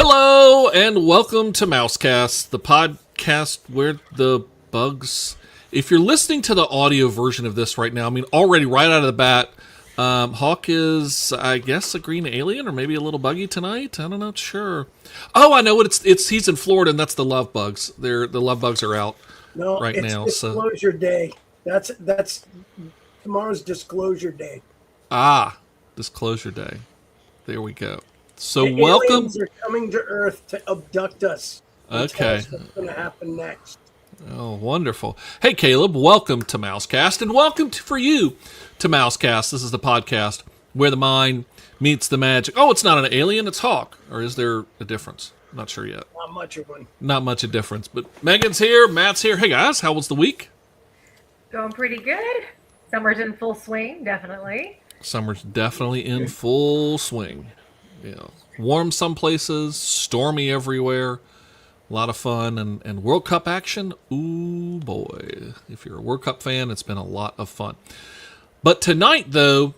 Hello and welcome to MouseKast, the podcast where the bugs. If you're listening to the audio version of this right now, I mean, already right out of the bat, Hawk is, I guess, a green alien or maybe a little buggy tonight. I'm not sure. Oh, I know what it's. He's in Florida, and that's the love bugs. The love bugs are out right it's now. disclosure day. That's tomorrow's disclosure day. Disclosure day. There we go. So The welcome. Aliens are coming to Earth to abduct us. And tell Okay. us what's going to happen next? Oh, wonderful. Hey, Caleb, welcome to MouseKast, and welcome for you to MouseKast. This is the podcast where the mind meets the magic. Oh, it's not an alien, it's Hawk. Or is there a difference? Not sure yet. Not much of one. Not much of a difference. But Megan's here, Matt's here. Hey, guys, how was the week? Going pretty good. Summer's in full swing, definitely. Summer's definitely in full swing. Yeah. Warm some places, stormy everywhere. A lot of fun and World Cup action. Ooh, boy. If you're a World Cup fan, it's been a lot of fun. But tonight, though,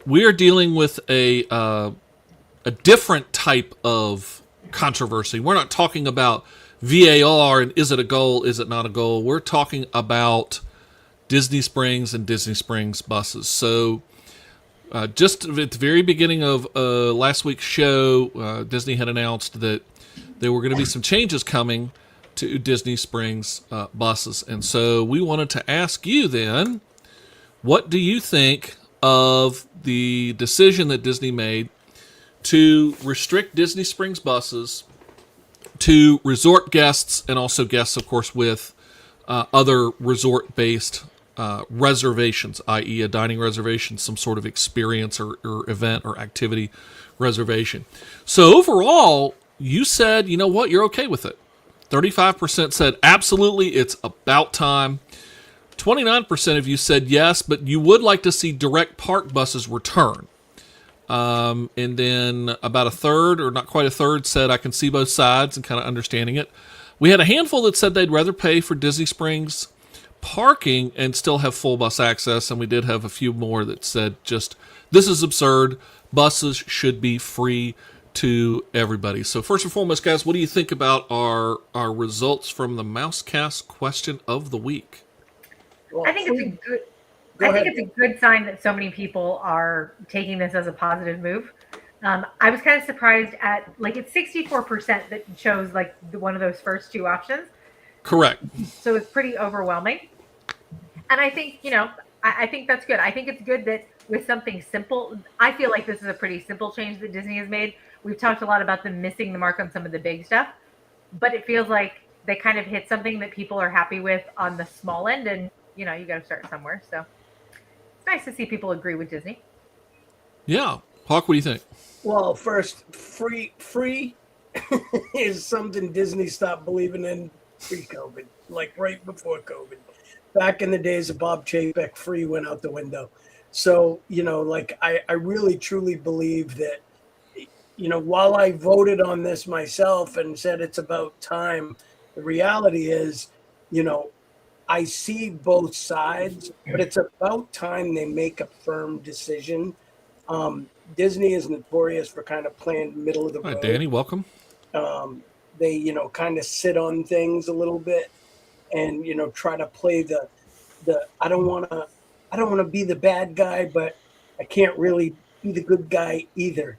we are dealing with a different type of controversy. We're not talking about VAR and is it a goal, is it not a goal. We're talking about Disney Springs and Disney Springs buses. So just at the very beginning of last week's show, Disney had announced that there were going to be some changes coming to Disney Springs buses. And so we wanted to ask you then, what do you think of the decision that Disney made to restrict Disney Springs buses to resort guests and also guests, of course, with other resort-based reservations, i.e. a dining reservation, some sort of experience or event or activity reservation. So overall, you said, you know what, you're okay with it. 35% said absolutely, it's about time. 29% of you said yes, but you would like to see direct park buses return. And then about a third, or not quite a third, said I can see both sides and kind of understanding it. We had a handful that said they'd rather pay for Disney Springs parking and still have full bus access, and we did have a few more that said just, this is absurd. Buses should be free to everybody. So first and foremost, guys, what do you think about our results from the MouseKast question of the week? Well, I think it's a good sign that so many people are taking this as a positive move. I was kind of surprised at it's 64% that chose one of those first two options. Correct. So it's pretty overwhelming. And I think, I think that's good. I think it's good that with something simple, I feel like this is a pretty simple change that Disney has made. We've talked a lot about them missing the mark on some of the big stuff, but it feels like they kind of hit something that people are happy with on the small end, and you got to start somewhere. So it's nice to see people agree with Disney. Yeah. Hawk, what do you think? Well, first, free is something Disney stopped believing in pre-COVID, like right before COVID. Back in the days of Bob Chapek, free went out the window. So, I really truly believe that, while I voted on this myself and said it's about time, the reality is, I see both sides, but it's about time they make a firm decision. Disney is notorious for kind of playing middle of the road. Hi, Danny, welcome. They, kind of sit on things a little bit and, try to play the I don't want to be the bad guy, but I can't really be the good guy either.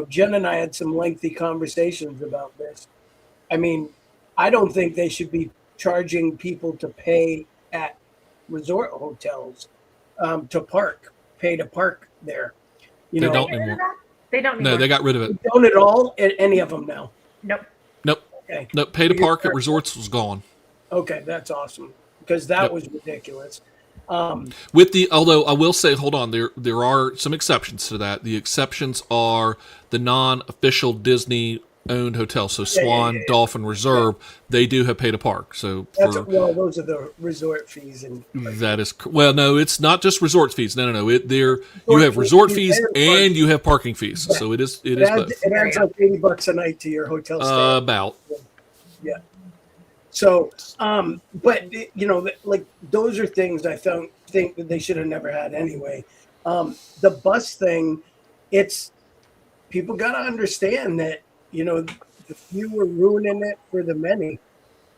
Jen and I had some lengthy conversations about this. I mean, I don't think they should be charging people to pay at resort hotels pay to park there. They don't anymore. They don't anymore. No, they got rid of it. They don't at all at any of them now. Nope. Okay. Nope. Pay to park at resorts was gone. Okay, that's awesome because that was ridiculous. Although I will say, hold on, there are some exceptions to that. The exceptions are the non-official Disney-owned hotels, so Swan, Dolphin, Reserve. They do have pay to park. So those are the resort fees, and that is no, it's not just resort fees. No. You have resort fees and you have parking fees. Yeah. So it is both. It adds like $80 a night to your hotel stay. About. Yeah. So, but those are things I think that they should have never had anyway. The bus thing, people got to understand that the few were ruining it for the many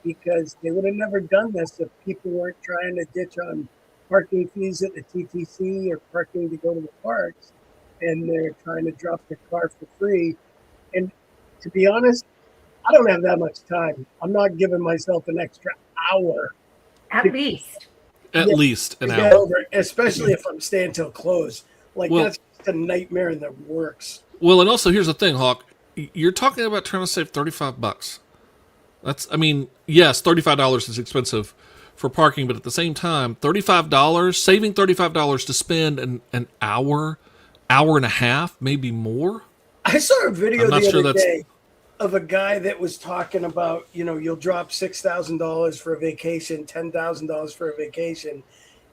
because they would have never done this if people weren't trying to ditch on parking fees at the TTC or parking to go to the parks, and they're trying to drop their car for free. And to be honest, I don't have that much time. I'm not giving myself an extra hour. At to, least. At yeah, least an to get hour. over, especially if I'm staying till close. Like Well- that's just a nightmare in the works. Well, and also here's the thing, Hawk. You're talking about trying to save $35. Yes, $35 is expensive for parking, but at the same time, saving $35 to spend an hour and a half, maybe more. I saw a video I'm not the sure other that's- day of a guy that was talking about, you'll drop $6,000 for a vacation, $10,000 for a vacation,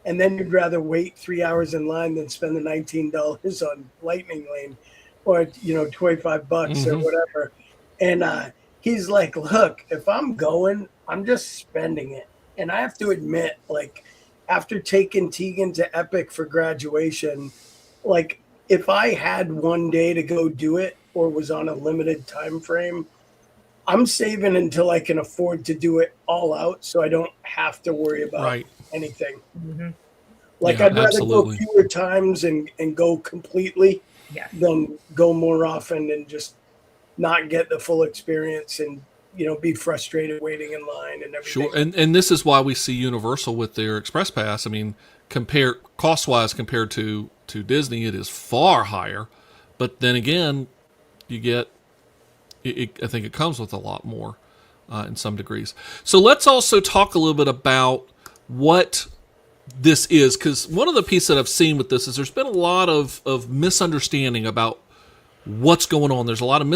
and then you'd rather wait 3 hours in line than spend the $19 on Lightning Lane, or $25 or whatever. And he's like, "Look, if I'm going, I'm just spending it." And I have to admit, like, after taking Tegan to Epic for graduation, like, if I had one day to go do it or was on a limited time frame, I'm saving until I can afford to do it all out so I don't have to worry about anything. Mm-hmm. Like, Yeah, I'd rather absolutely. go fewer times and go completely Yes. than go more often and just not get the full experience and, be frustrated waiting in line and everything. Sure, and this is why we see Universal with their Express Pass. I mean, cost-wise compared to Disney, it is far higher. But then again, you get, I think it comes with a lot more in some degrees. So let's also talk a little bit about what this is, because one of the pieces that I've seen with this is there's been a lot of misunderstanding about what's going on. There's a lot of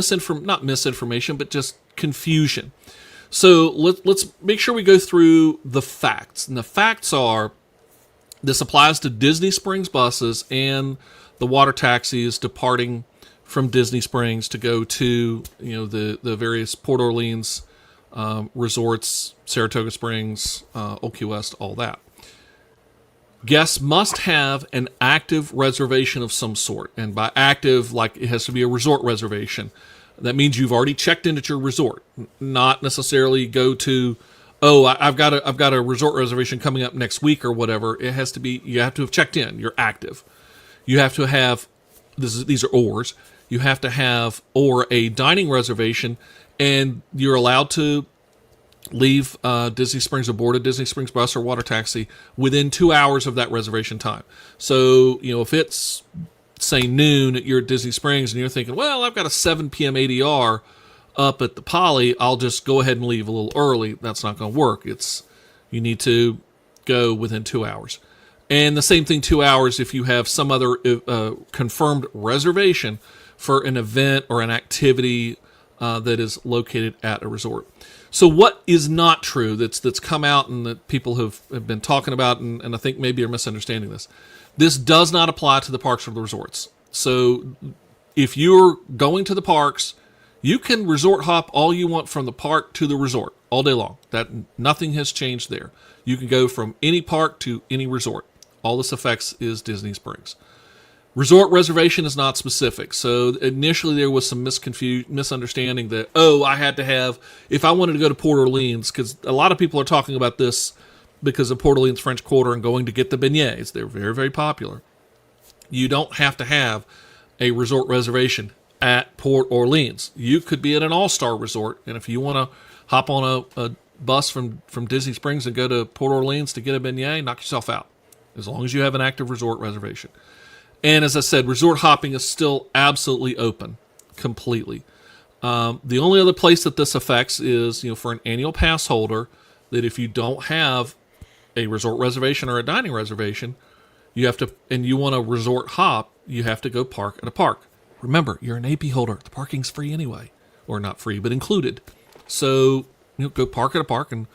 not misinformation, but just confusion. So let's make sure we go through the facts. And the facts are, this applies to Disney Springs buses and the water taxis departing from Disney Springs to go to the various Port Orleans resorts, Saratoga Springs, Old Key West, all that. Guests must have an active reservation of some sort. And by active, like, it has to be a resort reservation. That means you've already checked in at your resort, not necessarily go to, I've got a resort reservation coming up next week or whatever. It has to be, you have to have checked in. You're active. You have to have, these are ORs. You have to have or a dining reservation, and you're allowed to leave Disney Springs aboard a Disney Springs bus or water taxi within 2 hours of that reservation time. So, if it's, say, noon at your Disney Springs and you're thinking, well, I've got a 7 p.m. ADR up at the Poly, I'll just go ahead and leave a little early. That's not going to work. You need to go within 2 hours. And the same thing, 2 hours if you have some other confirmed reservation for an event or an activity that is located at a resort. So what is not true that's come out and that people have been talking about, and I think maybe are misunderstanding this. This does not apply to the parks or the resorts. So if you're going to the parks, you can resort hop all you want from the park to the resort all day long. That nothing has changed there. You can go from any park to any resort. All this affects is Disney Springs. Resort reservation is not specific. So initially there was some misunderstanding that, I had to have, if I wanted to go to Port Orleans, because a lot of people are talking about this because of Port Orleans French Quarter and going to get the beignets. They're very, very popular. You don't have to have a resort reservation at Port Orleans. You could be at an all-star resort, and if you want to hop on a bus from Disney Springs and go to Port Orleans to get a beignet, knock yourself out, as long as you have an active resort reservation. And as I said, resort hopping is still absolutely open, completely. The only other place that this affects is, for an annual pass holder, that if you don't have a resort reservation or a dining reservation, you have to, and you want to resort hop, you have to go park at a park. Remember, you're an AP holder. The parking's free anyway, or not free, but included. So go park at a park and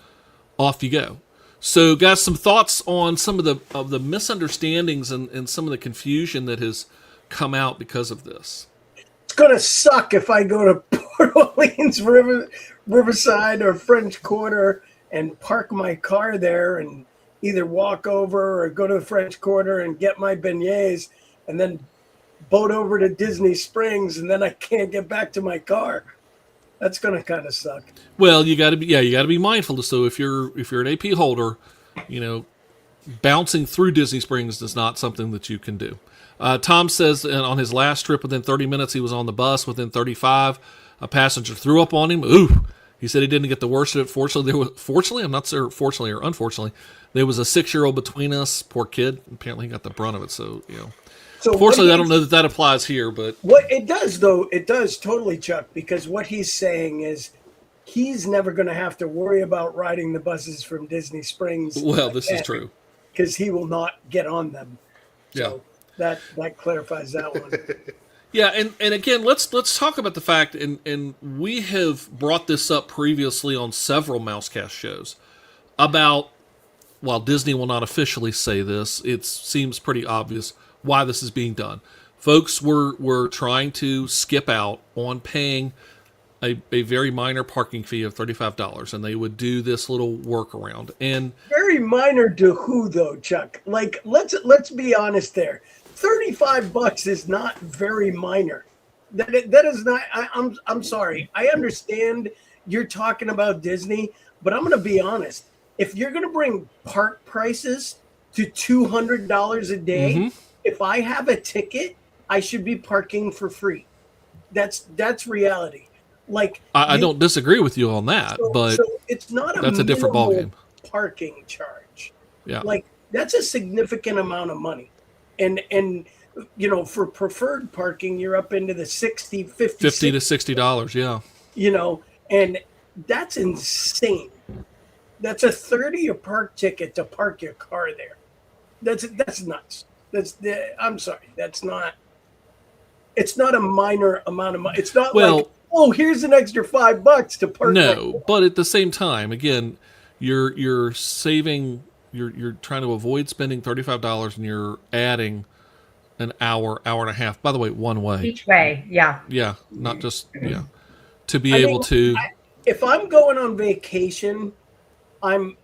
off you go. So, guys, some thoughts on some of the misunderstandings and some of the confusion that has come out because of this. It's gonna suck if I go to Port Orleans, Riverside, or French Quarter and park my car there and either walk over or go to the French Quarter and get my beignets and then boat over to Disney Springs, and then I can't get back to my car. That's going to kind of suck. Well, you got to be mindful. So if you're an AP holder, you know, bouncing through Disney Springs is not something that you can do. Tom says on his last trip, within 30 minutes, he was on the bus. Within 35, a passenger threw up on him. Ooh. He said he didn't get the worst of it. Fortunately, I'm not sure, fortunately or unfortunately, there was a 6-year-old between us. Poor kid. Apparently, he got the brunt of it. So, you know. So fortunately, I don't know that applies here, but what it does, though, it does totally, Chuck, because what he's saying is he's never going to have to worry about riding the buses from Disney Springs. Well, this is true. Because he will not get on them. So yeah. That clarifies that one. Yeah, and again, let's talk about the fact, and we have brought this up previously on several MouseKast shows, about, while Disney will not officially say this, it seems pretty obvious why this is being done. Folks were trying to skip out on paying a very minor parking fee of $35, and they would do this little workaround. And very minor to who, though, Chuck? Like, let's be honest there. $35 is not very minor. That is not. I'm sorry. I understand you're talking about Disney, but I'm going to be honest. If you're going to bring park prices to $200 a day, mm-hmm. if I have a ticket, I should be parking for free. That's reality. Like, I don't disagree with you on that, but so it's not that's a different ballgame. Parking charge. Yeah, like that's a significant amount of money, and you know, for preferred parking, you're up into the $50 to $60. Yeah, you know, and that's insane. That's a $30 a park ticket to park your car there. That's nuts. I'm sorry. That's not. It's not a minor amount of money. It's not like, oh, here's an extra $5 to park. No, but at the same time, again, you're saving. You're trying to avoid spending $35, and you're adding an hour and a half. By the way, one way. Each way, yeah. Yeah, not just to be able to. If I'm going on vacation, I'm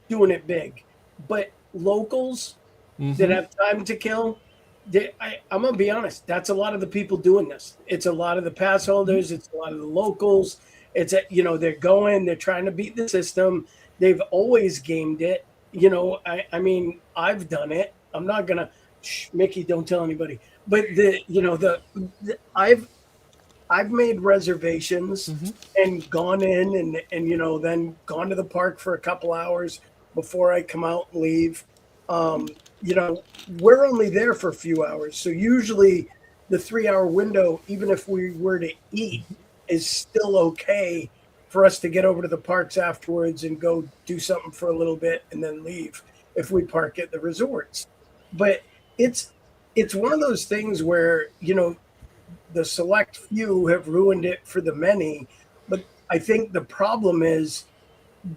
doing it big, but locals that have time to kill. I'm going to be honest. That's a lot of the people doing this. It's a lot of the pass holders. It's a lot of the locals. It's they're trying to beat the system. They've always gamed it. You know, I mean, I've done it. I'm not going to, Mickey, don't tell anybody. But I've made reservations and gone in and then gone to the park for a couple hours before I come out and leave. We're only there for a few hours. So usually the 3-hour window, even if we were to eat, is still okay for us to get over to the parks afterwards and go do something for a little bit and then leave if we park at the resorts. But it's one of those things where, the select few have ruined it for the many. But I think the problem is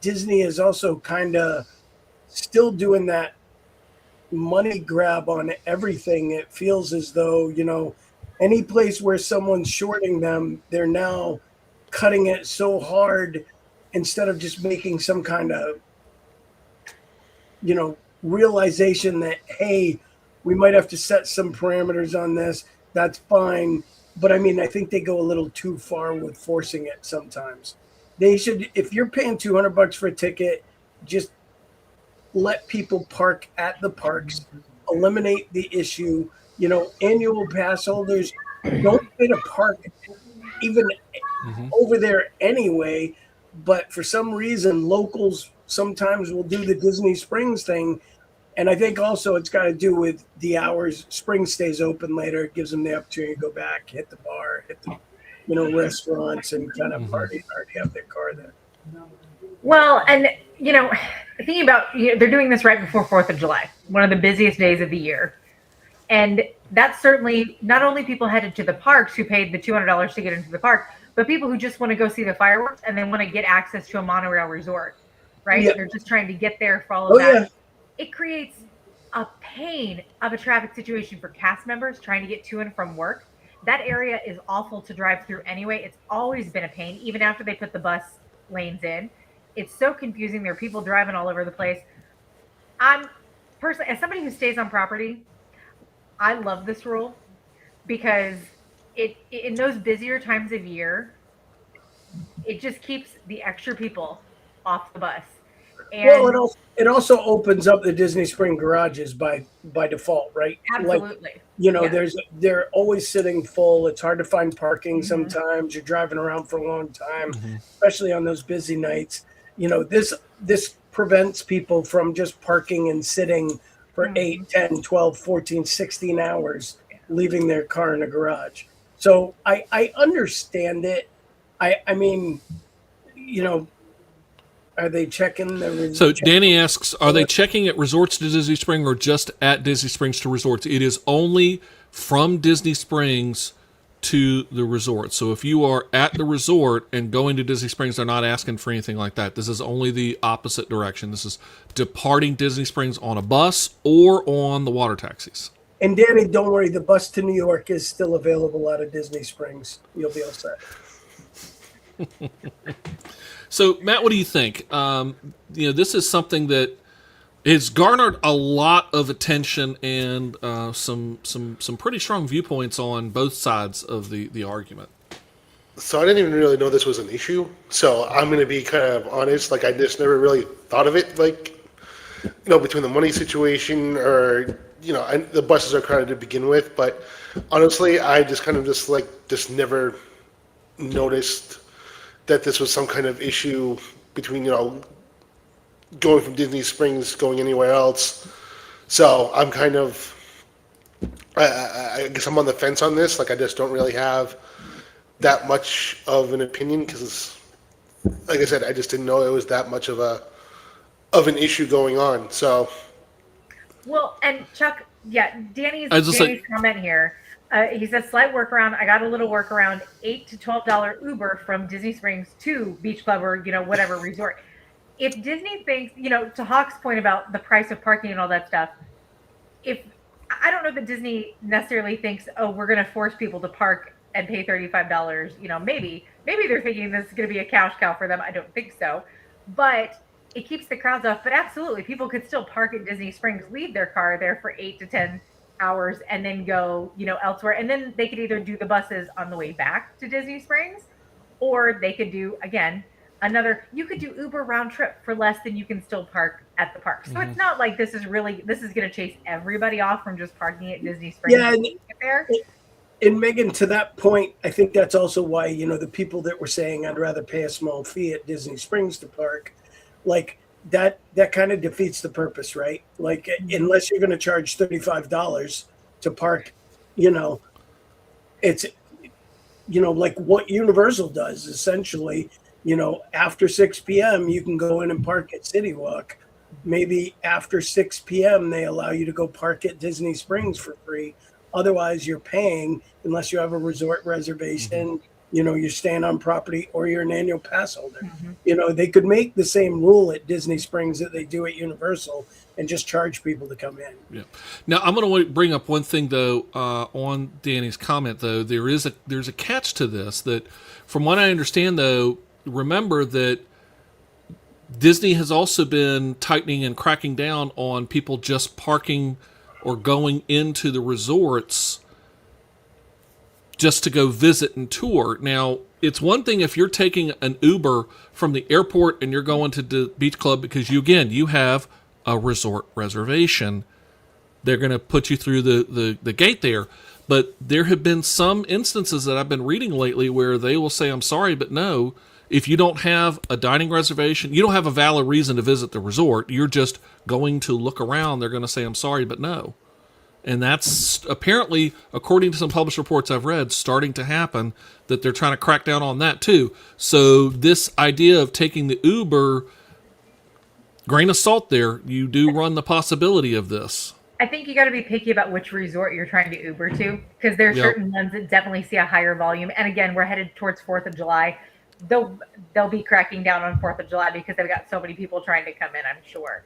Disney is also kind of still doing that money grab on everything. It feels as though, any place where someone's shorting them, they're now cutting it so hard instead of just making some kind of, realization that, hey, we might have to set some parameters on this. That's fine. But I mean, I think they go a little too far with forcing it sometimes. They should, if you're paying $200 for a ticket, just let people park at the parks, eliminate the issue. Annual pass holders don't pay to park even over there anyway. But for some reason, locals sometimes will do the Disney Springs thing. And I think also it's got to do with the hours. Springs stays open later. It gives them the opportunity to go back, hit the bar, hit the, restaurants and kind of party and already have their car there. Well, and, thinking about, they're doing this right before 4th of July, one of the busiest days of the year. And that's certainly not only people headed to the parks who paid the $200 to get into the park, but people who just want to go see the fireworks and then want to get access to a monorail resort, right? Yeah. They're just trying to get there for all of that. Yeah. It creates a pain of a traffic situation for cast members trying to get to and from work. That area is awful to drive through anyway. It's always been a pain, even after they put the bus lanes in. It's so confusing. There are people driving all over the place. I'm personally, as somebody who stays on property, I love this rule because it in those busier times of year, it just keeps the extra people off the bus. Well, And it also opens up the Disney Spring garages by default, right? Like, absolutely. Yeah. they're always sitting full. It's hard to find parking Mhm. sometimes. You're driving around for a long time, Mm-hmm. especially on those busy nights. This prevents people from just parking and sitting for Mhm. 8, 10, 12, 14, 16 hours, leaving their car in a garage. So I understand it. I mean, you know, are they checking So checking Danny asks, are they checking at resorts to Disney Spring or just at Disney Springs to resorts? It is only from Disney Springs to the resort. So if you are at the resort and going to Disney Springs, they're not asking for anything like that. This is only the opposite direction. This is departing Disney Springs on a bus or on the water taxis. And Danny, don't worry, the bus to New York is still available out of Disney Springs. You'll be all set. So, Matt, what do you think? This is something that has garnered a lot of attention and some pretty strong viewpoints on both sides of the argument. So I didn't even really know this was an issue. So I'm going to be kind of honest. Like I just never really thought of it. Like, between the money situation or the buses are crowded to begin with. But honestly, I just kind of just never noticed that this was some kind of issue between going from Disney Springs going anywhere else. So I'm kind of I guess I'm on the fence on this. Like I just don't really have that much of an opinion because, like I said, I just didn't know it was that much of an issue going on. So, Well, and Chuck, yeah, Danny's like, comment here. He says slight workaround. I got a little workaround. $8 to $12 Uber from Disney Springs to Beach Club or whatever resort. If Disney thinks, to Hawk's point about the price of parking and all that stuff, if I don't know that Disney necessarily thinks, oh, we're going to force people to park and pay $35. Maybe they're thinking this is going to be a cash cow for them. I don't think so, but it keeps the crowds off. But absolutely, people could still park at Disney Springs, leave their car there for 8 to 10 hours, and then go, elsewhere. And then they could either do the buses on the way back to Disney Springs, or they could do again you could do Uber round trip for less than you can still park at the park. So It's not like this is going to chase everybody off from just parking at Disney Springs. Yeah, there. And Megan, to that point, I think that's also why, the people that were saying I'd rather pay a small fee at Disney Springs to park, like that kind of defeats the purpose, right? Like, unless you're going to charge $35 to park, it's, like what Universal does essentially, after 6 p.m., you can go in and park at City Walk. Maybe after 6 p.m., they allow you to go park at Disney Springs for free. Otherwise, you're paying unless you have a resort reservation, you're staying on property or you're an annual pass holder. They could make the same rule at Disney Springs that they do at Universal and just charge people to come in. Yeah. Now, I'm going to bring up one thing, though, on Danny's comment, though. There's a catch to this that, from what I understand, though, remember that Disney has also been tightening and cracking down on people just parking or going into the resorts just to go visit and tour. Now, it's one thing if you're taking an Uber from the airport and you're going to the beach club because you have a resort reservation. They're going to put you through the gate there. But there have been some instances that I've been reading lately where they will say, I'm sorry, but no, if you don't have a dining reservation, you don't have a valid reason to visit the resort, you're just going to look around, they're going to say, I'm sorry, but no. And that's apparently, according to some published reports I've read, starting to happen, that they're trying to crack down on that too. So this idea of taking the Uber, grain of salt there, you do run the possibility of this. I think you got to be picky about which resort you're trying to Uber to, because there are certain ones that definitely see a higher volume. And again, we're headed towards 4th of July. They'll be cracking down on 4th of July because they've got so many people trying to come in, I'm sure.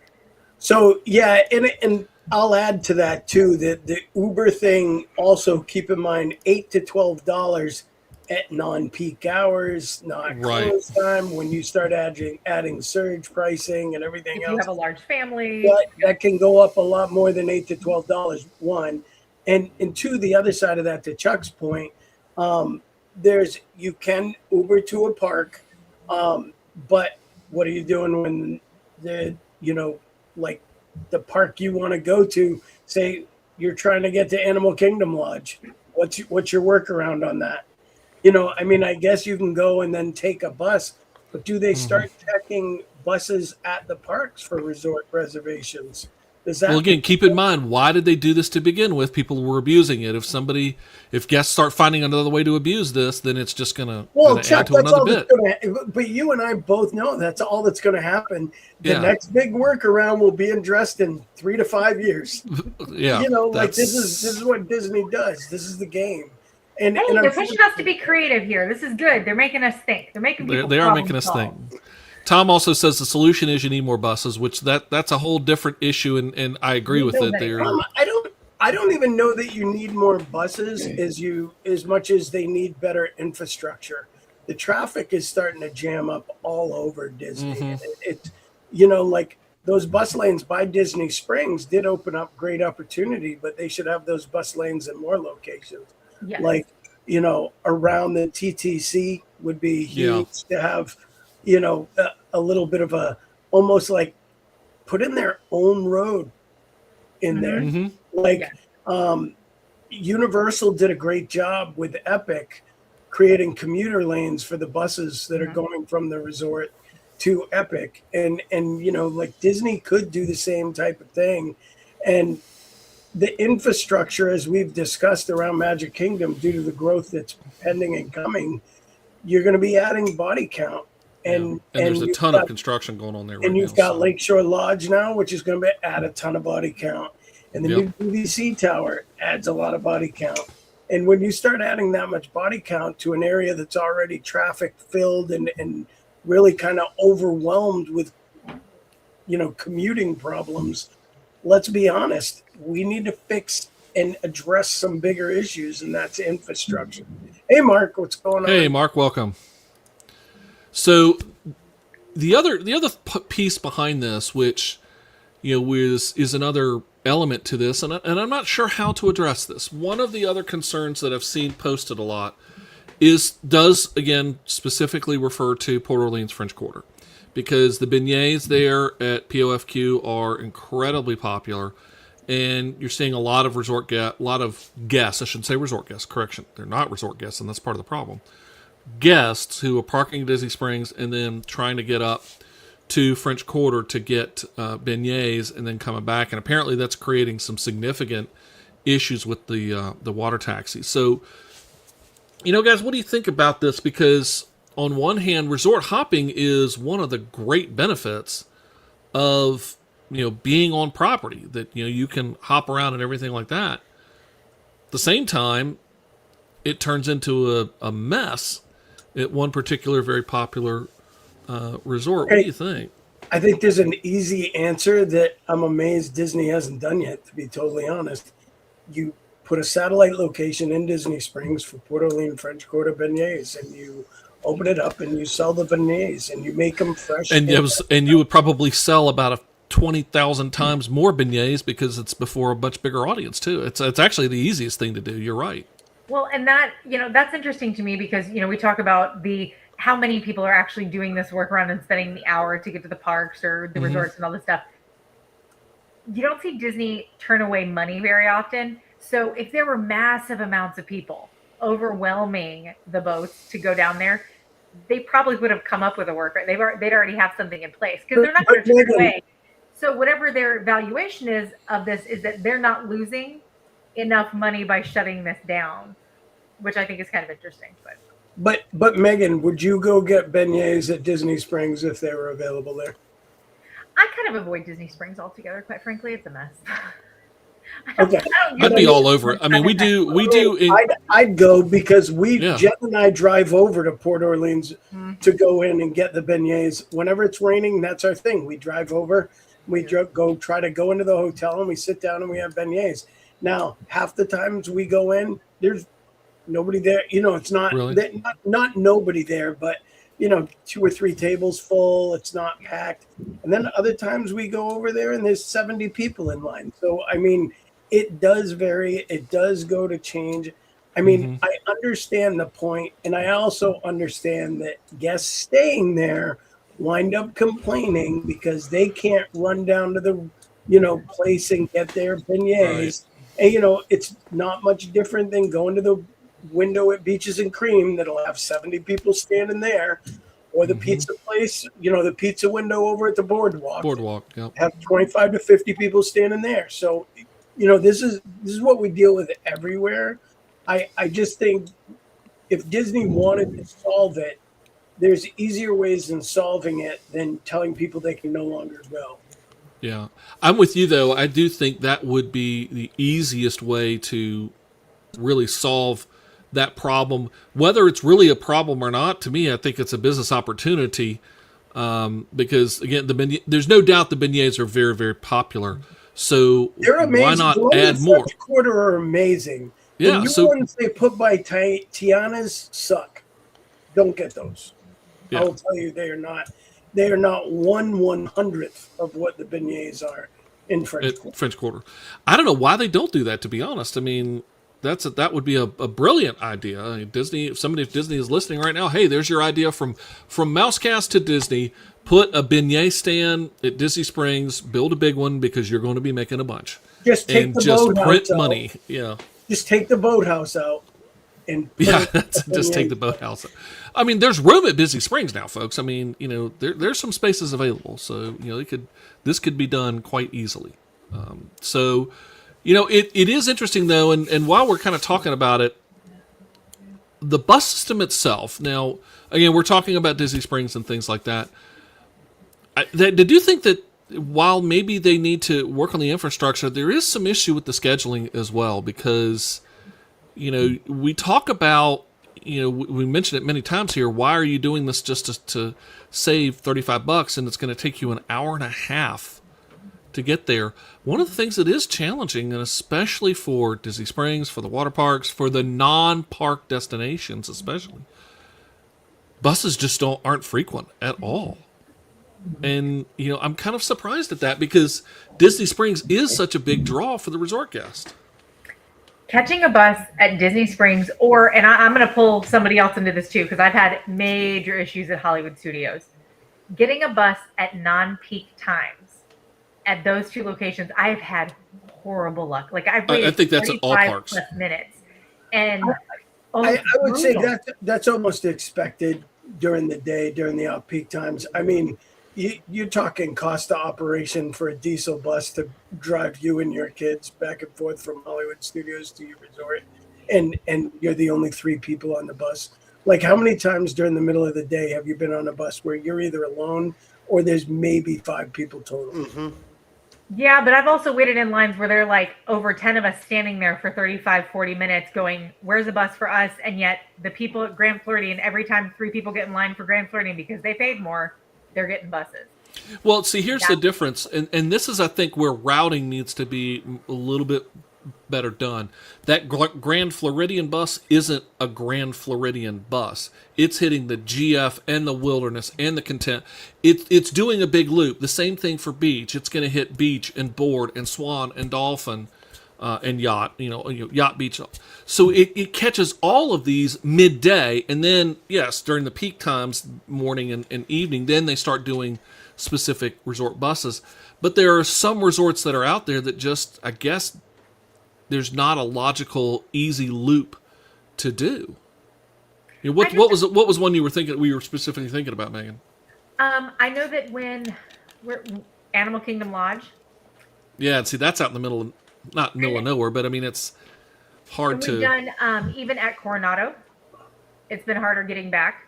So, yeah, and I'll add to that, too, that the Uber thing, also keep in mind, $8 to $12 at non-peak hours, not close time, when you start adding surge pricing and everything else. If you have a large family. That can go up a lot more than $8 to $12, one. And two, the other side of that, to Chuck's point, you can Uber to a park, But what are you doing when the, like the park you want to go to, say you're trying to get to Animal Kingdom Lodge? What's your workaround on that? I mean, I guess you can go and then take a bus, but do they start checking buses at the parks for resort reservations? Well, again, keep in mind, why did they do this to begin with? People were abusing it. If guests start finding another way to abuse this, then it's just going to add to another bit. But you and I both know that's all that's going to happen. The next big workaround will be in Dresden 3 to 5 years. Yeah, this is what Disney does. This is the game. And they're pushing us to be creative here. This is good. They're making us think. They're making people. They are making us think. Tom also says the solution is you need more buses, which that's a whole different issue, and I agree with it. There, I don't even know that you need more buses as much as they need better infrastructure. The traffic is starting to jam up all over Disney. Like those bus lanes by Disney Springs did open up great opportunity, but they should have those bus lanes in more locations. Yes. Like, around the TTC would be huge to have, a little bit of a, almost like put in their own road in there. Mm-hmm. Like, Universal did a great job with Epic creating commuter lanes for the buses that are going from the resort to Epic. And like Disney could do the same type of thing. And the infrastructure, as we've discussed around Magic Kingdom, due to the growth that's pending and coming, you're going to be adding body count. And there's a ton of construction going on there right now. And you've got Lakeshore Lodge now, which is going to add a ton of body count. And the new BBC Tower adds a lot of body count. And when you start adding that much body count to an area that's already traffic filled and really kind of overwhelmed with, commuting problems, let's be honest, we need to fix and address some bigger issues, and that's infrastructure. Hey, Mark, what's going on? Hey, Mark, welcome. So the other piece behind this, which is another element to this, and I'm not sure how to address this. One of the other concerns that I've seen posted a lot does again specifically refer to Port Orleans French Quarter, because the beignets there at POFQ are incredibly popular, and you're seeing a lot of guests. I shouldn't say resort guests. Correction, they're not resort guests, and that's part of the problem. Guests who are parking at Disney Springs and then trying to get up to French Quarter to get beignets and then coming back, and apparently that's creating some significant issues with the water taxis. So, guys, what do you think about this? Because on one hand, resort hopping is one of the great benefits of being on property, that you can hop around and everything like that. At the same time, it turns into a mess at one particular very popular resort. What do you think? I think there's an easy answer that I'm amazed Disney hasn't done yet, to be totally honest. You put a satellite location in Disney Springs for Port Orleans French Quarter beignets, and you open it up and you sell the beignets and you make them fresh. And you would probably sell about 20,000 times more beignets because it's before a much bigger audience too. It's actually the easiest thing to do. You're right. Well, and that, that's interesting to me because, we talk about how many people are actually doing this workaround and spending the hour to get to the parks or the resorts and all this stuff. You don't see Disney turn away money very often. So if there were massive amounts of people overwhelming the boats to go down there, they probably would have come up with a workaround. They'd already have something in place because they're not going to turn it away. So whatever their valuation is of this is that they're not losing enough money by shutting this down, which I think is kind of interesting. But Megan, would you go get beignets at Disney Springs if they were available there? I kind of avoid Disney Springs altogether. Quite frankly, it's a mess. Okay, I'd be all over it. I mean, we do. I'd go because Jen and I drive over to Port Orleans to go in and get the beignets. Whenever it's raining, that's our thing. We drive over, we try to go into the hotel, and we sit down and we have beignets. Now, half the times we go in, there's nobody there. It's not really? not nobody there, but 2 or 3 tables full. It's not packed. And then other times we go over there and there's 70 people in line. So I mean, it does vary. It does go to change. I mean, I understand the point, and I also understand that guests staying there wind up complaining because they can't run down to the, place and get their Right. beignets. And it's not much different than going to the window at Beaches and Cream that'll have 70 people standing there, or the pizza place, the pizza window over at the boardwalk. Boardwalk. Yep. Have 25 to 50 people standing there. So, this is what we deal with everywhere. I just think if Disney wanted to solve it, there's easier ways than solving it than telling people they can no longer go. Yeah. I'm with you, though. I do think that would be the easiest way to really solve that problem. Whether it's really a problem or not, to me, I think it's a business opportunity because, again, there's no doubt the beignets are very, very popular. So They're amazing. why not The ones add in more? French Quarter are amazing. Yeah, The new so- ones they put by Tiana's suck. Don't get those. Yeah. I will tell you, they are not. They are not 1/100th of what the beignets are in French Quarter. French Quarter. I don't know why they don't do that, to be honest. I mean, that would be a brilliant idea. I mean, Disney, if Disney is listening right now, hey, there's your idea from MouseKast to Disney. Put a beignet stand at Disney Springs, build a big one because you're going to be making a bunch. Just take And the just boathouse print out. money. Yeah. Just take the boathouse out and put Yeah, it- that's, just take the boathouse. I mean, there's room at Disney Springs now, folks. I mean, there's some spaces available, so this could be done quite easily. So, it is interesting though, and while we're kind of talking about it, the bus system itself. Now, again, we're talking about Disney Springs and things like that. Did you think that while maybe they need to work on the infrastructure, there is some issue with the scheduling as well? Because, we talk about, we mentioned it many times here. Why are you doing this just to save $35 and it's going to take you an hour and a half to get there? One of the things that is challenging, and especially for Disney Springs, for the water parks, for the non-park destinations especially, buses just aren't frequent at all. And, I'm kind of surprised at that because Disney Springs is such a big draw for the resort guest. Catching a bus at Disney Springs, and I'm going to pull somebody else into this too, because I've had major issues at Hollywood Studios. Getting a bus at non-peak times at those two locations, I've had horrible luck. Like I've waited I think that's at all 45 parks. plus minutes. And I would say brutal. that's almost expected during the day, during the off-peak times. I mean, you're talking cost of operation for a diesel bus to drive you and your kids back and forth from Hollywood Studios to your resort, and you're the only 3 people on the bus. Like, how many times during the middle of the day have you been on a bus where you're either alone or there's maybe 5 people total? Mm-hmm. Yeah, but I've also waited in lines where there are like over 10 of us standing there for 35, 40 minutes going, where's a bus for us? And yet the people at Grand Floridian, every time 3 people get in line for Grand Floridian because they paid more, they're getting buses. Well, see, here's the difference. And this is, I think, where routing needs to be a little bit better done. That Grand Floridian bus isn't a Grand Floridian bus. It's hitting the GF and the Wilderness and the Content. It's doing a big loop. The same thing for Beach. It's going to hit Beach and Board and Swan and Dolphin and Yacht, Yacht Beach. So it catches all of these midday. And then, yes, during the peak times, morning and evening, then they start doing specific resort buses. But there are some resorts that are out there that just, I guess, there's not a logical, easy loop to do. What was one you were thinking? We were specifically thinking about, Megan? I know that when we're Animal Kingdom Lodge. Yeah, and see, that's out in the middle of, not middle of nowhere, but I mean, it's hard And to. we've done even at Coronado, it's been harder getting back.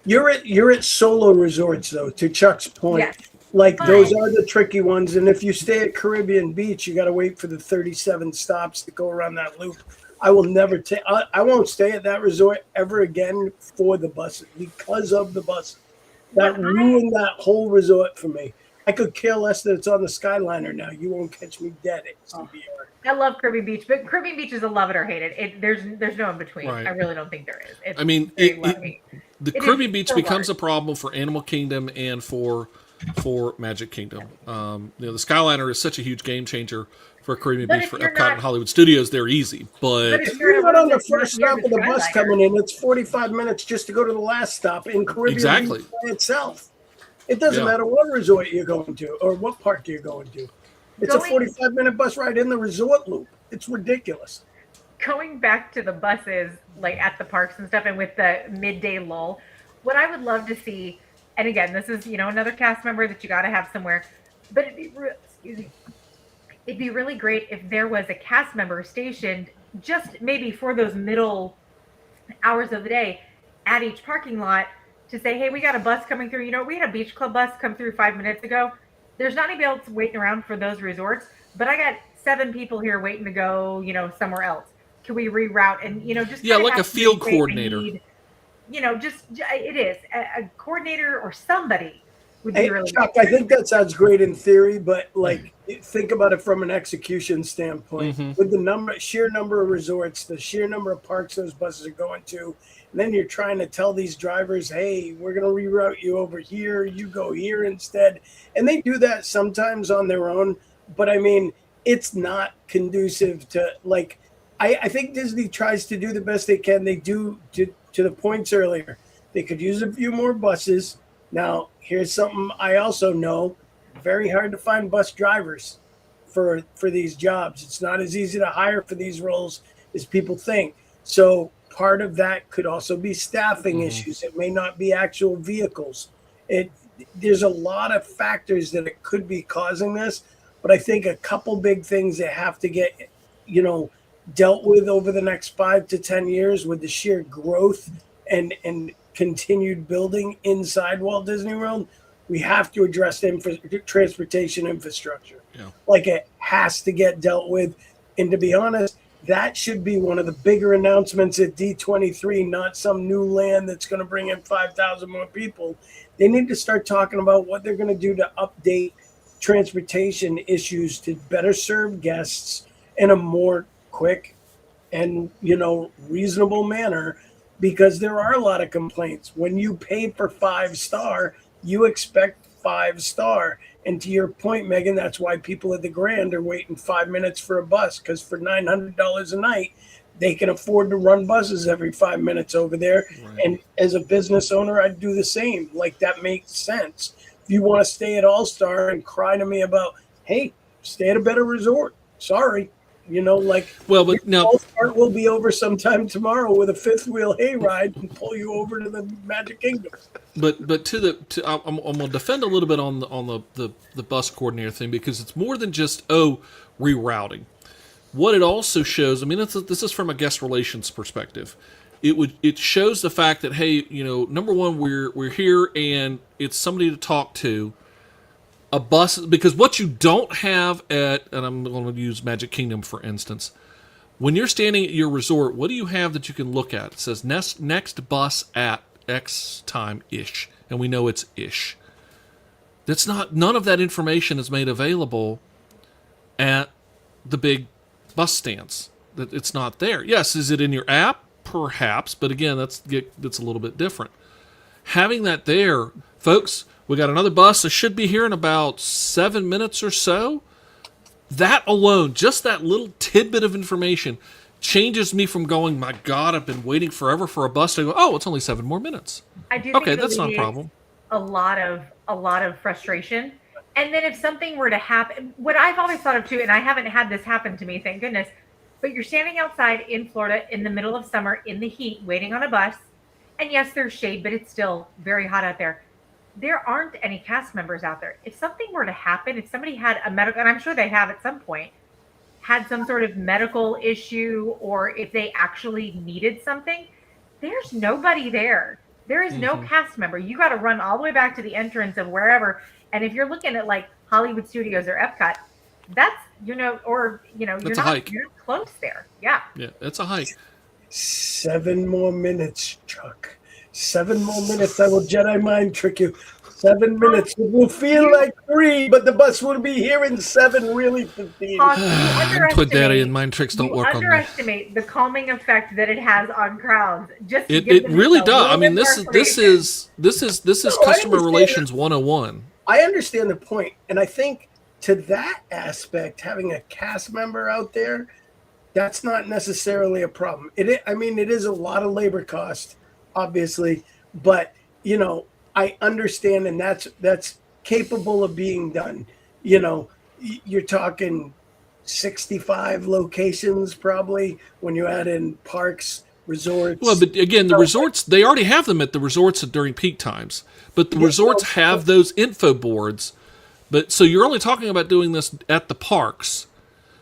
You're at solo resorts though, to Chuck's point. Yes. Like Fine. those are the tricky ones, and if you stay at Caribbean Beach, you got to wait for the 37 stops to go around that loop. I will never take. I won't stay at that resort ever again for the buses because of the buses. That ruined that whole resort for me. I could care less that it's on the Skyliner now. You won't catch me dead at CBR. I love Caribbean Beach, but Caribbean Beach is a love it or hate it. There's no in between. Right. I really don't think there is. It's I mean, very lovely. the It is Caribbean Beach so becomes large. a problem for Animal Kingdom and for Magic Kingdom. The Skyliner is such a huge game changer For Caribbean But Beach, if for you're Epcot not- and Hollywood Studios, they're easy. But if You're not on the that's not first near stop of the bus Skyliner. coming in. It's 45 minutes just to go to the last stop in Caribbean Exactly. Beach by itself. It doesn't Yeah. matter what resort you're going to or what park you're going to. It's a 45-minute bus ride in the resort loop. It's ridiculous. Going back to the buses, like at the parks and stuff, and with the midday lull, what I would love to see, and again, this is another cast member that you got to have somewhere, but it'd be really great if there was a cast member stationed just maybe for those middle hours of the day at each parking lot to say, hey, we got a bus coming through. We had a beach club bus come through 5 minutes ago. There's not anybody else waiting around for those resorts, but I got 7 people here waiting to go, somewhere else. Can we reroute? And, just Yeah, kinda like have a field somebody say, coordinator. It is a coordinator or somebody would be really Chuck, good. I think that sounds great in theory, but think about it from an execution standpoint. With the sheer number of resorts, the sheer number of parks those buses are going to, and then you're trying to tell these drivers, hey, we're going to reroute you over here, you go here instead. And they do that sometimes on their own, but I mean, it's not conducive to I think Disney tries to do the best they can. They do to the points earlier. They could use a few more buses. Now, here's something I also know. Very hard to find bus drivers for these jobs. It's not as easy to hire for these roles as people think. So part of that could also be staffing issues. It may not be actual vehicles. There's a lot of factors that it could be causing this, but I think a couple big things that have to get, dealt with over the next 5 to 10 years with the sheer growth and continued building inside Walt Disney World, we have to address transportation infrastructure. Yeah. Like it has to get dealt with. And to be honest, that should be one of the bigger announcements at D23, not some new land that's going to bring in 5,000 more people. They need to start talking about what they're going to do to update transportation issues to better serve guests in a more quick and reasonable manner, because there are a lot of complaints. When you pay for 5-star, you expect 5-star. And to your point, Megan, that's why people at the Grand are waiting 5 minutes for a bus, because for $900 a night, they can afford to run buses every 5 minutes over there. Right. And as a business owner, I'd do the same. Like, that makes sense. If you want to stay at All-Star and cry to me about, hey, stay at a better resort, sorry. Well, but now All-Star will be over sometime tomorrow with a 5th wheel hayride and pull you over to the Magic Kingdom. But I'm gonna defend a little bit on the bus coordinator thing, because it's more than just rerouting. What it also shows, I mean, this is from a guest relations perspective. It shows the fact that, hey, number one, we're here and it's somebody to talk to. A bus, because what you don't have and I'm going to use Magic Kingdom for instance, when you're standing at your resort, what do you have that you can look at? It says next bus at X time ish, and we know it's ish. None of that information is made available at the big bus stands. That it's not there. Yes, is it in your app? Perhaps, but again, that's a little bit different. Having that there, folks. We got another bus that should be here in about 7 minutes or so. That alone, just that little tidbit of information, changes me from going, my God, I've been waiting forever for a bus, to go, oh, it's only 7 more minutes. I do okay, think that's not a problem. A lot of frustration. And then if something were to happen, what I've always thought of too, and I haven't had this happen to me, thank goodness, but you're standing outside in Florida in the middle of summer in the heat, waiting on a bus. And yes, there's shade, but it's still very hot out there. There aren't any cast members out there. If something were to happen, if somebody had a medical, and I'm sure they have at some point, had some sort of medical issue, or if they actually needed something, there's nobody there. There is no cast member. You got to run all the way back to the entrance of wherever. And if you're looking at like Hollywood Studios or Epcot, that's, you're not close there. Yeah. Yeah, it's a hike. 7 more minutes, Chuck. 7 more minutes, I will Jedi mind trick you. 7 minutes. It will feel like 3, but the bus will be here in 7, really 15. Daddy and mind tricks don't work on me. Underestimate the calming effect that it has on crowds. Just it really does. I mean, this is customer relations 101. I understand the point, and I think to that aspect, having a cast member out there, that's not necessarily a problem. I mean, it is a lot of labor cost, obviously, but I understand, and that's capable of being done. You're talking 65 locations probably when you add in parks, resorts. Well, but again, the resorts, they already have them at the resorts during peak times. But the resorts have those info boards. But so you're only talking about doing this at the parks.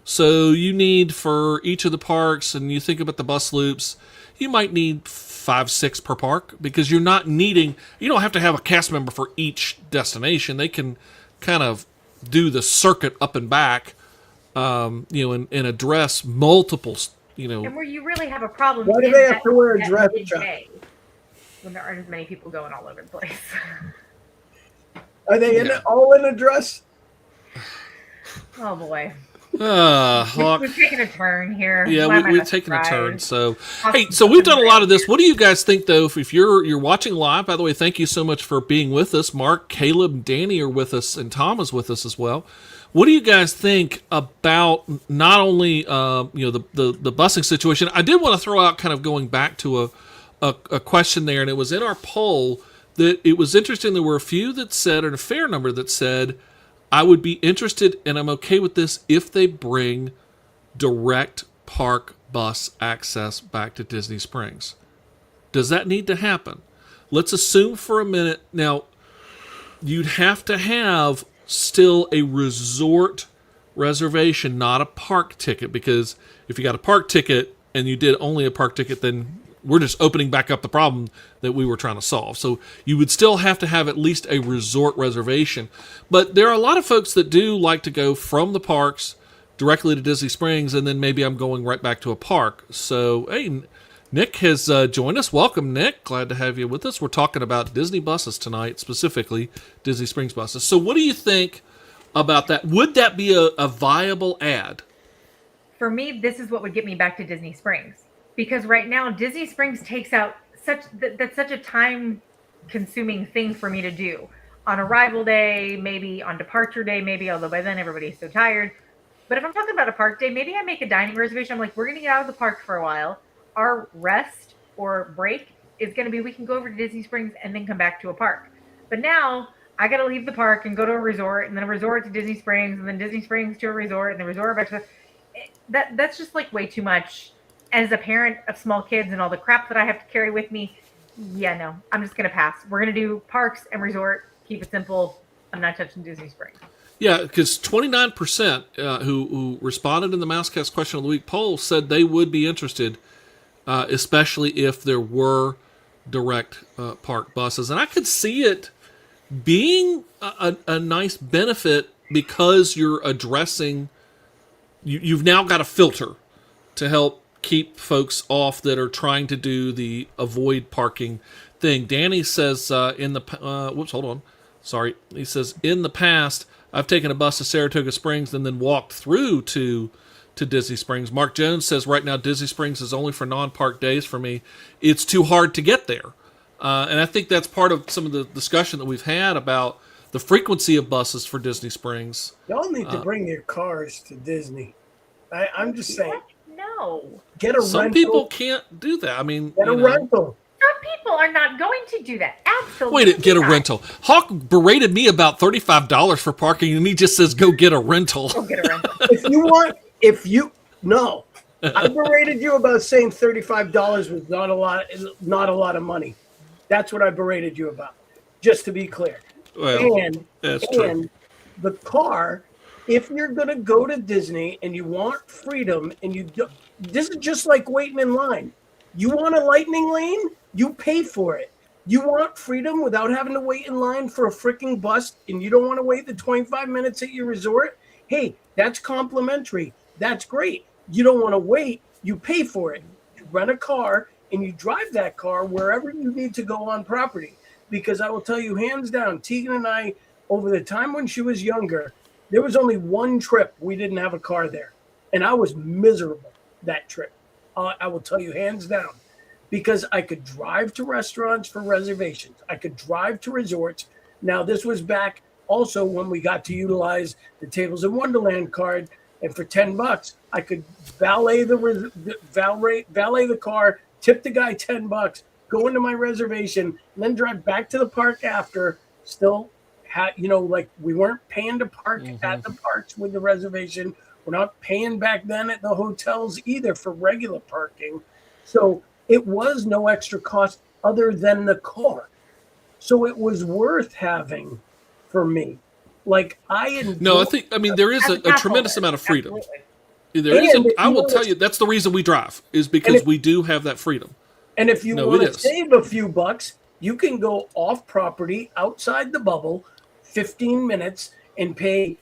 So you need for each of the parks, and you think about the bus loops, you might need 5, 6 per park, because you don't have to have a cast member for each destination. They can kind of do the circuit up and back, and address multiple, And where you really have a problem. Why do they have to wear a dress, Chuck? When there aren't as many people going all over the place. Are they all in a dress? Oh boy. Hawk. We've taken a turn here. Yeah, we've taken a turn. So, so we've done a lot of this. What do you guys think, though? If you're watching live, by the way, thank you so much for being with us. Mark, Caleb, Danny are with us, and Tom is with us as well. What do you guys think about not only the busing situation? I did want to throw out, kind of going back to a question there, and it was in our poll that it was interesting. There were a few that said, and a fair number that said, I would be interested, and I'm okay with this, if they bring direct park bus access back to Disney Springs. Does that need to happen? Let's assume for a minute. Now, you'd have to have still a resort reservation, not a park ticket, because if you got a park ticket and you did only a park ticket, then we're just opening back up the problem that we were trying to solve. So you would still have to have at least a resort reservation. But there are a lot of folks that do like to go from the parks directly to Disney Springs, and then maybe I'm going right back to a park. So, hey, Nick has joined us. Welcome, Nick. Glad to have you with us. We're talking about Disney buses tonight, specifically Disney Springs buses. So what do you think about that? Would that be a viable ad? For me, this is what would get me back to Disney Springs. Because right now, Disney Springs takes out that's such a time-consuming thing for me to do. On arrival day, maybe on departure day, maybe, although by then everybody's so tired. But if I'm talking about a park day, maybe I make a dining reservation. I'm like, we're going to get out of the park for a while. Our rest or break is going to be, we can go over to Disney Springs and then come back to a park. But now I got to leave the park and go to a resort, and then a resort to Disney Springs, and then Disney Springs to a resort, and the resort back to that's just like way too much. As a parent of small kids and all the crap that I have to carry with me, yeah, no, I'm just going to pass. We're going to do parks and resort. Keep it simple. I'm not touching Disney Springs. Yeah, because 29% who responded in the MouseKast Question of the Week poll said they would be interested, especially if there were direct park buses. And I could see it being a nice benefit, because you're addressing, you've now got a filter to help keep folks off that are trying to do the avoid parking thing. Danny says whoops, hold on. Sorry. He says, in the past, I've taken a bus to Saratoga Springs and then walked through to Disney Springs. Mark Jones says, right now, Disney Springs is only for non-park days for me. It's too hard to get there. And I think that's part of some of the discussion that we've had about the frequency of buses for Disney Springs. Y'all need to bring your cars to Disney. I'm just saying. No. Get a rental. Some people can't do that. I mean, get a rental. Some people are not going to do that. Absolutely. Wait, get a rental. Hawk berated me about $35 for parking, and he just says, go get a rental. Go get a rental. No. I berated you about saying $35 was not a lot of money. That's what I berated you about, just to be clear. Well, and true. The car, if you're going to go to Disney and you want freedom, and this is just like waiting in line. You want a lightning lane? You pay for it. You want freedom without having to wait in line for a freaking bus, and you don't want to wait the 25 minutes at your resort? Hey, that's complimentary. That's great. You don't want to wait. You pay for it. You rent a car, and you drive that car wherever you need to go on property. Because I will tell you, hands down, Tegan and I, over the time when she was younger, there was only one trip we didn't have a car there. And I was miserable that trip. I will tell you, hands down. Because I could drive to restaurants for reservations. I could drive to resorts. Now, this was back also when we got to utilize the Tables in Wonderland card, and for $10, I could valet the car, tip the guy $10, go into my reservation, and then drive back to the park after. Still, like we weren't paying to park at the parks with the reservation. We're not paying back then at the hotels either for regular parking. So it was no extra cost other than the car. So it was worth having for me. Like No, I mean, there is a tremendous amount of freedom. Absolutely. I will tell you, that's the reason we drive, is because we do have that freedom. And if you want to save a few bucks, you can go off property outside the bubble, 15 minutes, and pay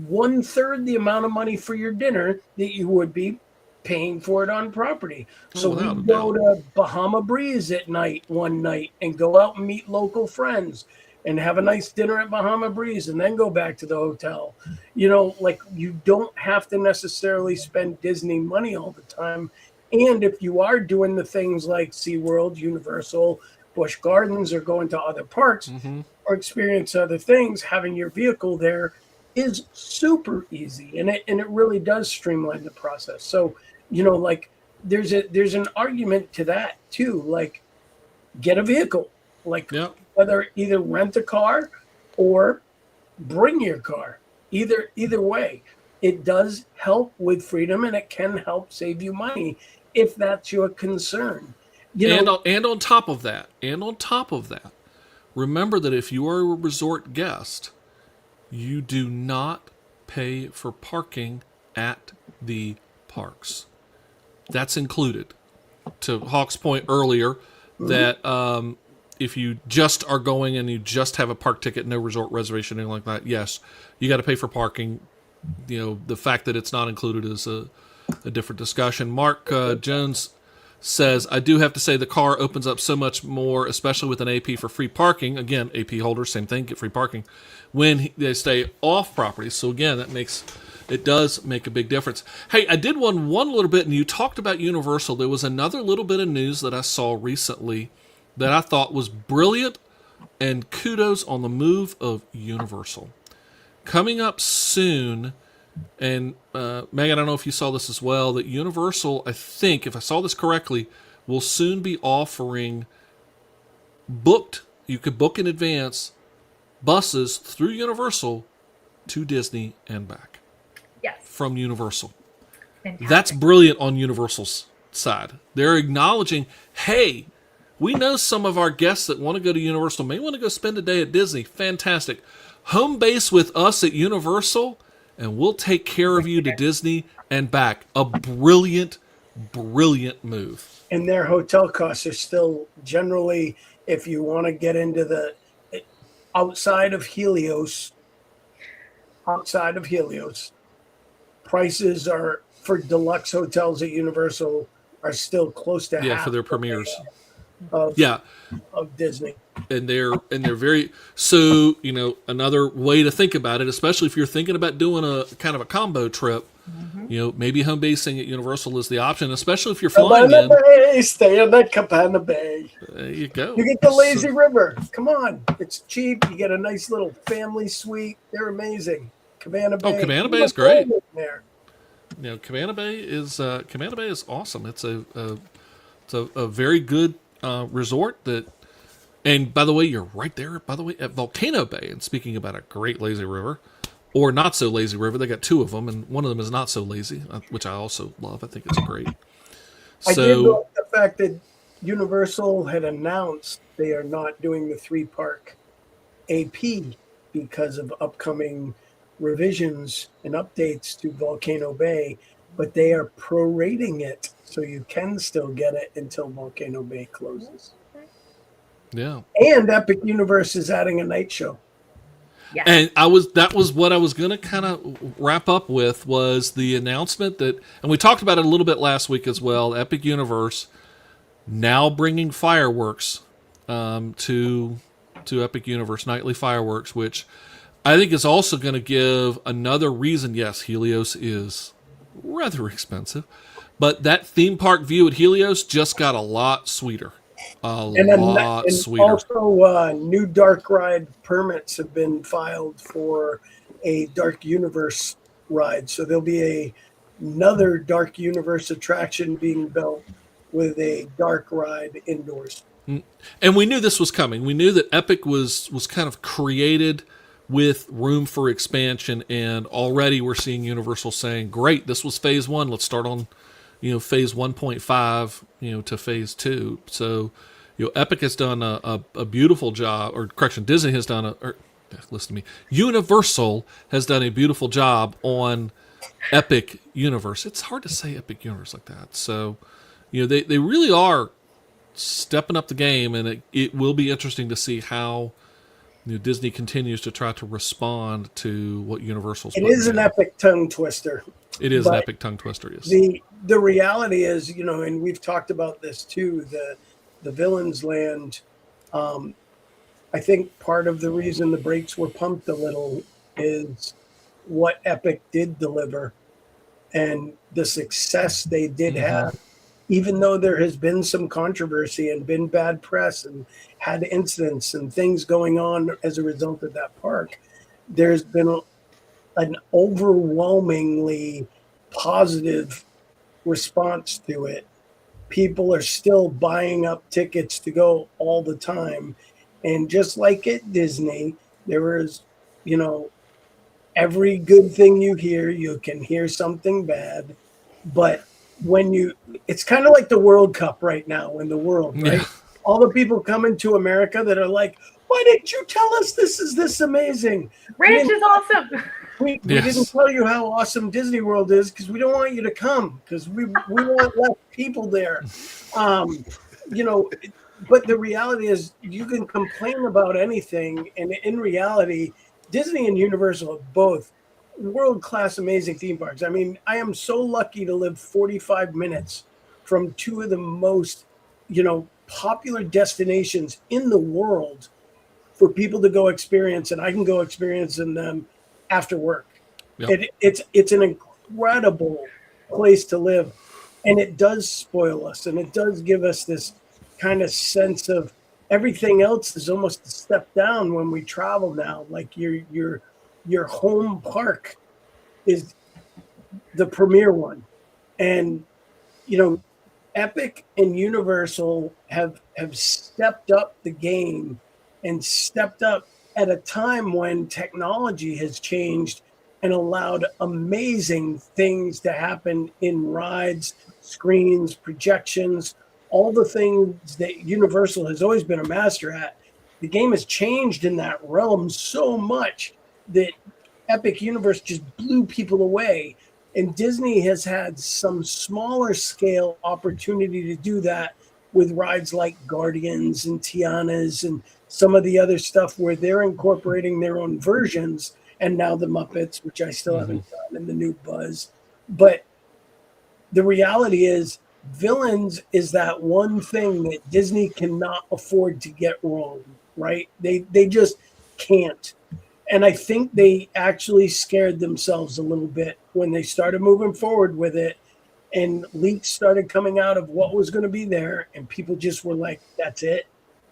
1/3 the amount of money for your dinner that you would be paying for it on property. So we go to Bahama Breeze at night one night and go out and meet local friends and have a nice dinner at Bahama Breeze and then go back to the hotel. Like you don't have to necessarily spend Disney money all the time. And if you are doing the things like SeaWorld, Universal, Busch Gardens, or going to other parks or experience other things, having your vehicle there is super easy. And it really does streamline the process. So, like there's an argument to that too. Like get a vehicle, like whether either rent a car or bring your car, either way, it does help with freedom and it can help save you money if that's your concern. And on top of that, remember that if you are a resort guest, you do not pay for parking at the parks. That's included. To Hawk's point earlier, that if you just are going and you just have a park ticket, no resort reservation, anything like that, yes, you got to pay for parking. The fact that it's not included is a different discussion. Mark Jones says, I do have to say the car opens up so much more, especially with an AP for free parking. Again, AP holders, same thing, get free parking when they stay off property. So again, it does make a big difference. Hey, I did one little bit, and you talked about Universal. There was another little bit of news that I saw recently that I thought was brilliant, and kudos on the move of Universal. Coming up soon, and Meg, I don't know if you saw this as well, that Universal, I think, if I saw this correctly, will soon be offering you could book in advance, buses through Universal to Disney and back. Yes. From Universal. Fantastic. That's brilliant on Universal's side. They're acknowledging, hey, we know some of our guests that want to go to Universal may want to go spend a day at Disney. Fantastic. Home base with us at Universal, and we'll take care of you to Disney and back. A brilliant, brilliant move. And their hotel costs are still generally, if you want to get into the outside of Helios, prices are for deluxe hotels at Universal are still close to half for their premieres of Disney. And they're very, so another way to think about it, especially if you're thinking about doing a kind of a combo trip, maybe home basing at Universal is the option, especially if you're flying in. Bay, stay in that Cabana Bay. There you go. You get the lazy river. Come on, it's cheap. You get a nice little family suite. They're amazing. Cabana Bay. Oh, Cabana Bay is great. There. Cabana Bay is awesome. It's a very good resort that. And by the way, you're right there, by the way, at Volcano Bay. And speaking about a great lazy river, or not so lazy river, they got two of them, and one of them is not so lazy, which I also love. I think it's great. I did love the fact that Universal had announced they are not doing the 3-park AP because of upcoming revisions and updates to Volcano Bay, but they are prorating it so you can still get it until Volcano Bay closes. Yeah. And Epic Universe is adding a night show. Yeah. And that was what I was going to kind of wrap up with, was the announcement that, and we talked about it a little bit last week as well, Epic Universe now bringing fireworks to Epic Universe, nightly fireworks, which I think is also going to give another reason. Yes, Helios is rather expensive, but that theme park view at Helios just got a lot sweeter. a And, lot and sweeter. also, new dark ride permits have been filed for a Dark Universe ride. So there'll be another Dark Universe attraction being built with a dark ride indoors. And we knew this was coming. We knew that Epic was kind of created with room for expansion, and already we're seeing Universal saying, "Great, this was phase one. Let's start on, phase 1.5, to phase two." So, Epic has done a beautiful job, or correction, Disney has done listen to me. Universal has done a beautiful job on Epic Universe. It's hard to say Epic Universe like that. So, they really are stepping up the game, and it will be interesting to see how Disney continues to try to respond to what Universal's It putting is an down. epic tongue twister. It is an But epic tongue twister, yes. the reality is, and we've talked about this too, the villains land. I think part of the reason the brakes were pumped a little is what Epic did deliver and the success they did have. Even though there has been some controversy and been bad press and had incidents and things going on as a result of that park, there's been an overwhelmingly positive response to it. People are still buying up tickets to go all the time. And just like at Disney, there is, every good thing you hear, you can hear something bad. But it's kind of like the World Cup right now in the world, right? Yeah. All the people coming to America that are like, why didn't you tell us this amazing? Ranch is awesome. We Yes. didn't tell you how awesome Disney World is because we don't want you to come because we want less people there. But the reality is you can complain about anything, and in reality, Disney and Universal are both world-class amazing theme parks. I mean, I am so lucky to live 45 minutes from two of the most, popular destinations in the world for people to go experience, and I can go experience in them after work. Yep. It's an incredible place to live, and it does spoil us, and it does give us this kind of sense of everything else is almost a step down when we travel now. Like your home park is the premier one, and Epic and Universal have stepped up the game and stepped up at a time when technology has changed and allowed amazing things to happen in rides, screens, projections, all the things that Universal has always been a master at. The game has changed in that realm so much that Epic Universe just blew people away. And Disney has had some smaller scale opportunity to do that with rides like Guardians and Tiana's and some of the other stuff where they're incorporating their own versions, and now the Muppets, which I still haven't done, and the new Buzz. But the reality is, Villains is that one thing that Disney cannot afford to get wrong, right? They just can't. And I think they actually scared themselves a little bit when they started moving forward with it, and leaks started coming out of what was going to be there, and people just were like, that's it.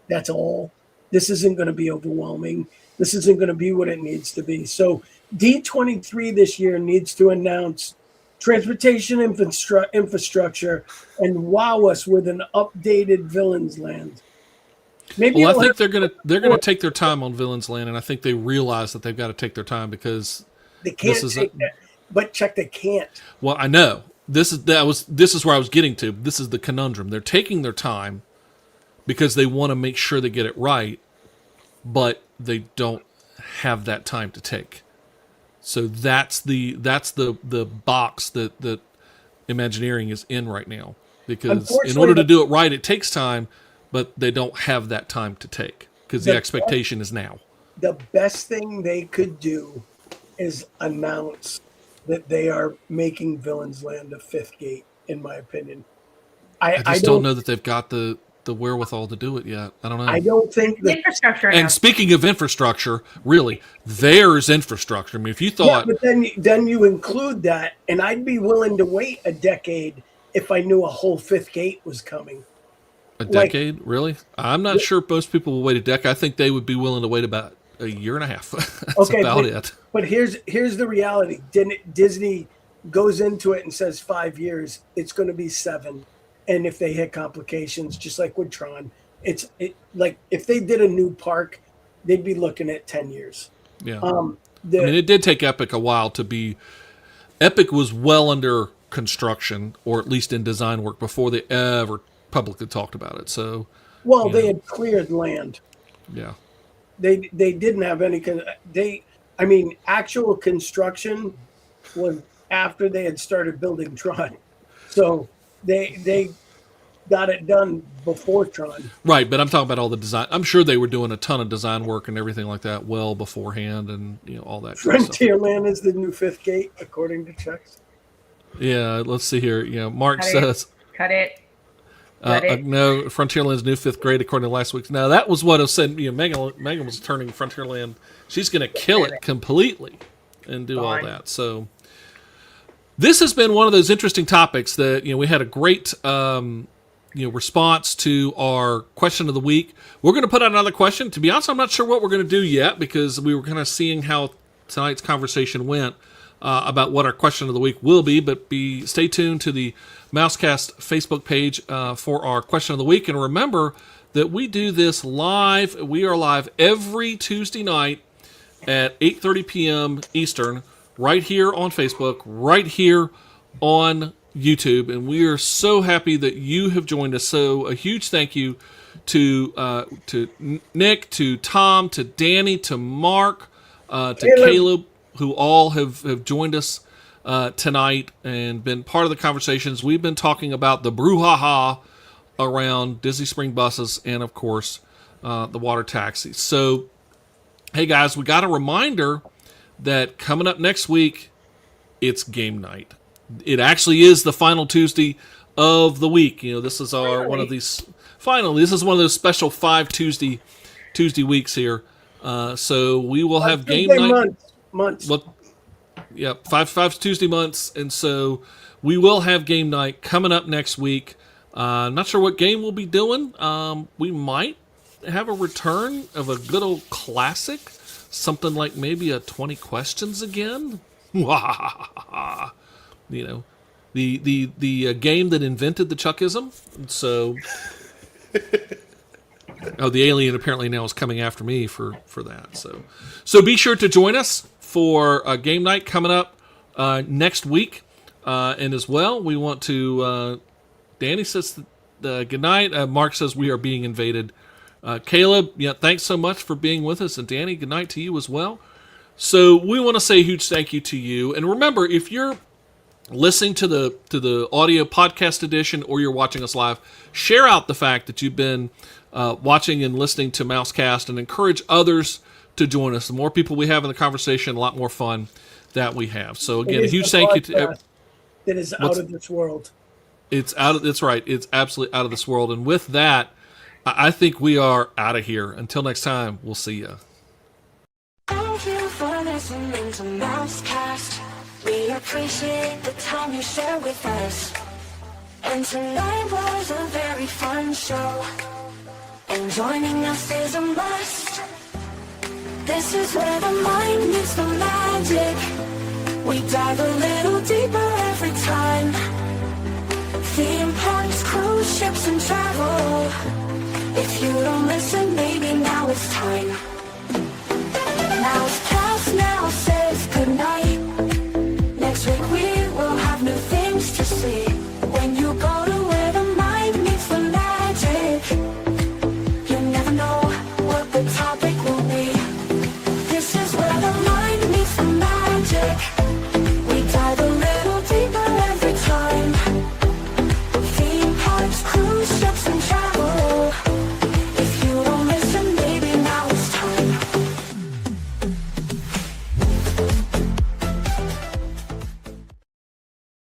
That's all. This isn't going to be overwhelming. This isn't going to be what it needs to be. So D23 this year needs to announce transportation infrastructure and wow us with an updated Villains Land. Maybe Well, I it'll think have- they're gonna take their time on Villains Land, and I think they realize that they've got to take their time because they can't this is take that. But check, they can't. well, I know this is where I was getting to. This is the conundrum. They're taking their time because they want to make sure they get it right, but they don't have that time to take. So that's the box that Imagineering is in right now, because in order to do it right, it takes time, but they don't have that time to take because the expectation is now. The best thing they could do is announce that they are making Villains Land a fifth gate, in my opinion. I just don't know that they've got the wherewithal to do it yet. I don't know. I don't think The infrastructure. And speaking of infrastructure, really, there's infrastructure. I mean, if you thought, but then you include that, and I'd be willing to wait a decade if I knew a whole fifth gate was coming. A decade, really? I'm not sure most people will wait a decade. I think they would be willing to wait about a year and a half. That's about it. But here's the reality. Disney goes into it and says 5 years. It's going to be 7, and if they hit complications, just like with Tron, like if they did a new park, they'd be looking at 10 years. Yeah. I mean, it did take Epic a while to be. Epic was well under construction, or at least in design work, before they ever publicly talked about it. So, they had cleared land. Yeah. They didn't have any. Actual construction was after they had started building Tron, so they got it done before Tron. Right, but I'm talking about all the design. I'm sure they were doing a ton of design work and everything like that well beforehand, and all that. Frontierland is the new fifth gate, according to checks. Yeah, let's see here. Mark says, "Cut it." No, Frontierland's new 5th grade, according to last week's. Now, that was what I said. Megan was turning Frontierland. She's going to kill it completely and do all that. So, this has been one of those interesting topics that, we had a great, response to our question of the week. We're going to put out another question. To be honest, I'm not sure what we're going to do yet, because we were kind of seeing how tonight's conversation went about what our question of the week will be. But stay tuned to the MouseKast Facebook page for our question of the week. And remember that we do this live. We are live every Tuesday night at 8:30 p.m. Eastern, right here on Facebook, right here on YouTube. And we are so happy that you have joined us. So a huge thank you to Nick, to Tom, to Danny, to Mark, to Caleb, who all have joined us tonight and been part of the conversations. We've been talking about the brouhaha around Disney Spring buses and, of course, the water taxis. So, hey, guys, we got a reminder that coming up next week, it's game night. It actually is the final Tuesday of the week. This is one of these. Finally, this is one of those special 5 Tuesday weeks here. So we will have game night. Months. Well, yeah, 5 Tuesday months, and so we will have game night coming up next week. Not sure what game we'll be doing. We might have a return of a good old classic, something like maybe a 20 questions again. The game that invented the Chuckism. So, the alien apparently now is coming after me for that. So be sure to join us for a game night coming up next week. And as well, we want to, Danny says good night. Mark says we are being invaded. Caleb, thanks so much for being with us. And Danny, good night to you as well. So we want to say a huge thank you to you. And remember, if you're listening to the audio podcast edition or you're watching us live, share out the fact that you've been watching and listening to MouseKast, and encourage others to join us. The more people we have in the conversation, a lot more fun that we have. So again, a huge thank you to that is out of this world. That's right. It's absolutely out of this world. And with that, I think we are out of here. Until next time, we'll see you. Thank you for listening to MouseKast. We appreciate the time you share with us. And tonight was a very fun show. And joining us is a must. This is where the mind meets the magic. We dive a little deeper every time. Theme parks, cruise ships, and travel. If you don't listen, maybe now it's time.